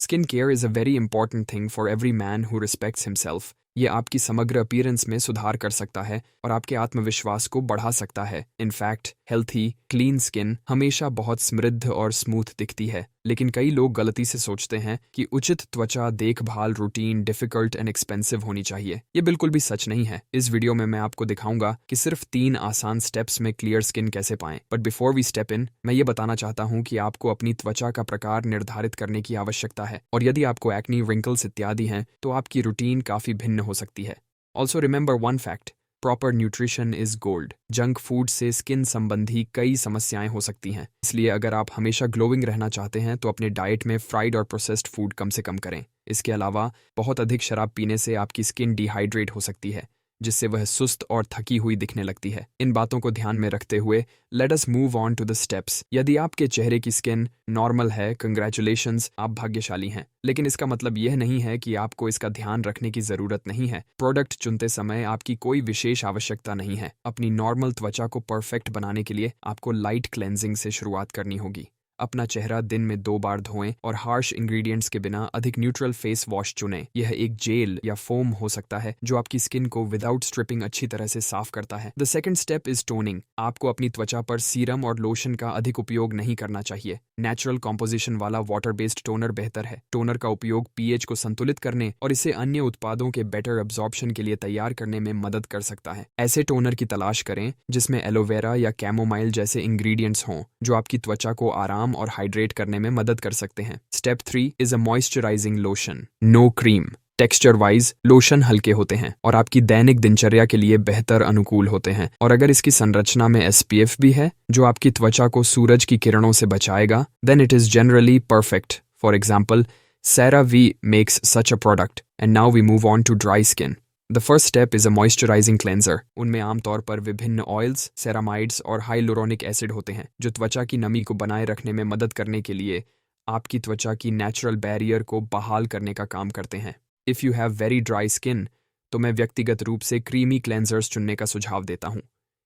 Skin care is a very important thing for every man who respects himself. ये आपकी समग्र appearance में सुधार कर सकता है और आपके आत्मविश्वास को बढ़ा सकता है। इनफैक्ट हेल्थी क्लीन स्किन हमेशा बहुत समृद्ध और स्मूथ दिखती है, लेकिन कई लोग गलती से सोचते हैं कि उचित त्वचा देखभाल रूटीन डिफिकल्ट एंड एक्सपेंसिव होनी चाहिए। ये बिल्कुल भी सच नहीं है। इस वीडियो में मैं आपको दिखाऊंगा कि सिर्फ 3 आसान स्टेप्स में क्लियर स्किन कैसे पाएं। But before we step in, मैं ये बताना चाहता हूँ कि आपको अपनी त्वचा का प्रकार निर्धारित करने की आवश्यकता है, और यदि आपको एक्नी, रिंकल्स इत्यादि हैं तो आपकी रूटीन काफ़ी भिन्न हो सकती है। Also remember one fact, proper nutrition is gold. Junk food से स्किन संबंधी कई समस्याएं हो सकती हैं, इसलिए अगर आप हमेशा ग्लोइंग रहना चाहते हैं तो अपने डाइट में फ्राइड और प्रोसेस्ड फूड कम से कम करें। इसके अलावा बहुत अधिक शराब पीने से आपकी स्किन डिहाइड्रेट हो सकती है, जिससे वह सुस्त और थकी हुई दिखने लगती है। इन बातों को ध्यान में रखते हुए let us move on to the steps. यदि आपके चेहरे की स्किन नॉर्मल है, कंग्रेचुलेशंस, आप भाग्यशाली हैं। लेकिन इसका मतलब यह नहीं है कि आपको इसका ध्यान रखने की जरूरत नहीं है। प्रोडक्ट चुनते समय आपकी कोई विशेष आवश्यकता नहीं है। अपनी नॉर्मल त्वचा को परफेक्ट बनाने के लिए आपको लाइट क्लेंजिंग से शुरुआत करनी होगी। अपना चेहरा दिन में 2 बार धोएं और हार्श इंग्रेडिएंट्स के बिना अधिक न्यूट्रल फेस वॉश चुनें। यह एक जेल या फोम हो सकता है जो आपकी स्किन को विदाउट स्ट्रिपिंग अच्छी तरह से साफ करता है। The second step is toning. आपको अपनी त्वचा पर सीरम और लोशन का अधिक उपयोग नहीं करना चाहिए। नेचुरल कॉम्पोजिशन वाला वाटर बेस्ड टोनर बेहतर है। टोनर का उपयोग पीएच को संतुलित करने और इसे अन्य उत्पादों के बेटर एब्जॉर्प्शन के लिए तैयार करने में मदद कर सकता है। ऐसे टोनर की तलाश करें जिसमें एलोवेरा या कैमोमाइल जैसे इंग्रेडिएंट्स हों, जो आपकी त्वचा को आराम और हाइड्रेट करने में मदद कर सकते हैं। Step 3 is a moisturising lotion. No cream. Texture wise lotion हल्के होते हैं और आपकी दैनिक दिनचर्या के लिए बेहतर अनुकूल होते हैं, और अगर इसकी संरचना में एसपीएफ भी है जो आपकी त्वचा को सूरज की किरणों से बचाएगा, then it is generally perfect. For example, CeraVe makes such a product. And now we move on to dry skin. The first step is a moisturizing cleanser. उनमें आमतौर पर विभिन्न ऑयल्स, सेरामाइड्स और हाइलुरोनिक एसिड होते हैं जो त्वचा की नमी को बनाए रखने में मदद करने के लिए आपकी त्वचा की नेचुरल बैरियर को बहाल करने का काम करते हैं। If you have very dry skin, तो मैं व्यक्तिगत रूप से क्रीमी क्लेंजर्स चुनने का सुझाव देता हूँ,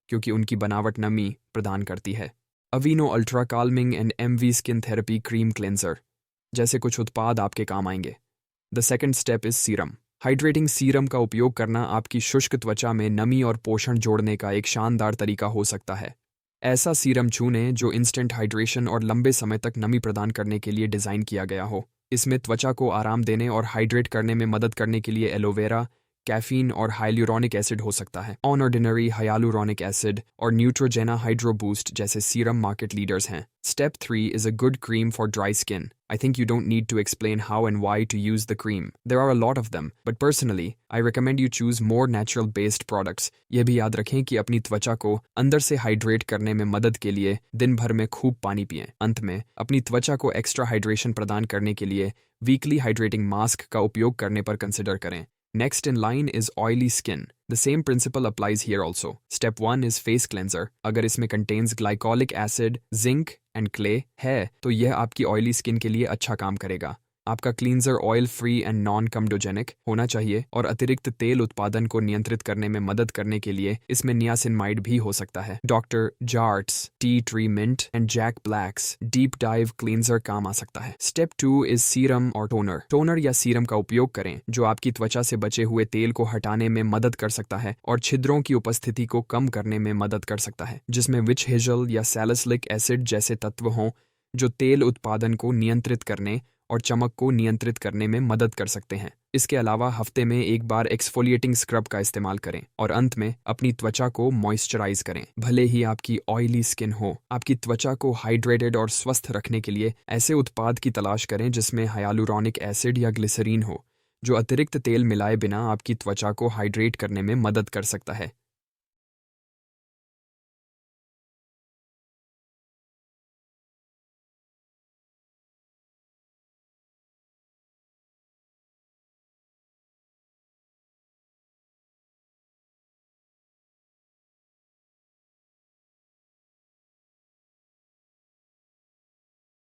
क्योंकि उनकी बनावट नमी प्रदान करती है। अवीनो ultra calming and MV skin therapy cream cleanser जैसे कुछ उत्पाद आपके काम आएंगे। The second step is serum. Hydrating serum का उपयोग करना आपकी शुष्क त्वचा में नमी और पोषण जोड़ने का एक शानदार तरीका हो सकता है। ऐसा सीरम चुनें जो इंस्टेंट हाइड्रेशन और लंबे समय तक नमी प्रदान करने के लिए डिज़ाइन किया गया हो। इसमें त्वचा को आराम देने और हाइड्रेट करने में मदद करने के लिए एलोवेरा, कैफीन और हाइलुरोनिक एसिड हो सकता है। ऑन ऑर्डिनरी, हाइलुरोनिक एसिड और न्यूट्रोजेना हाइड्रो बूस्ट जैसे सीरम मार्केट लीडर्स हैं। Step 3 is a good cream for dry skin. I think you don't need to explain how and why to use the cream. There are a lot of them, but personally, I recommend you choose more natural-based products. यह भी याद रखें कि अपनी त्वचा को अंदर से हाइड्रेट करने में मदद के लिए दिन भर में खूब पानी पिएं। अंत में, अपनी त्वचा को एक्स्ट्रा हाइड्रेशन प्रदान करने के लिए वीकली हाइड्रेटिंग मास्क का उपयोग करने पर कंसिडर करें। Next in line is oily skin. The same principle applies here also. Step 1 is face cleanser. अगर इसमें contains glycolic acid, zinc and clay है तो यह आपकी ऑयली स्किन के लिए अच्छा काम करेगा। आपका cleanser oil free and non comedogenic होना चाहिए और अतिरिक्त तेल उत्पादन को नियंत्रित करने में मदद करने के लिए इसमें नियासिनमाइड भी हो सकता है। Doctor Jarts, tea tree mint and Jack Blacks deep dive cleanser काम आ सकता है। स्टेप 2 इज सीरम और टोनर। टोनर या सीरम का उपयोग करें जो आपकी त्वचा से बचे हुए तेल को हटाने में मदद कर सकता है और छिद्रों की उपस्थिति को कम करने में मदद कर सकता है, जिसमें विच हेजल या सैलिसिलिक एसिड जैसे तत्व हों जो तेल उत्पादन को नियंत्रित करने और चमक को नियंत्रित करने में मदद कर सकते हैं। इसके अलावा हफ्ते में एक बार एक्सफोलिएटिंग स्क्रब का इस्तेमाल करें और अंत में अपनी त्वचा को मॉइस्चराइज करें। भले ही आपकी ऑयली स्किन हो, आपकी त्वचा को हाइड्रेटेड और स्वस्थ रखने के लिए ऐसे उत्पाद की तलाश करें जिसमें हाइलुरोनिक एसिड या ग्लिसरीन हो, जो अतिरिक्त तेल मिलाए बिना आपकी त्वचा को हाइड्रेट करने में मदद कर सकता है।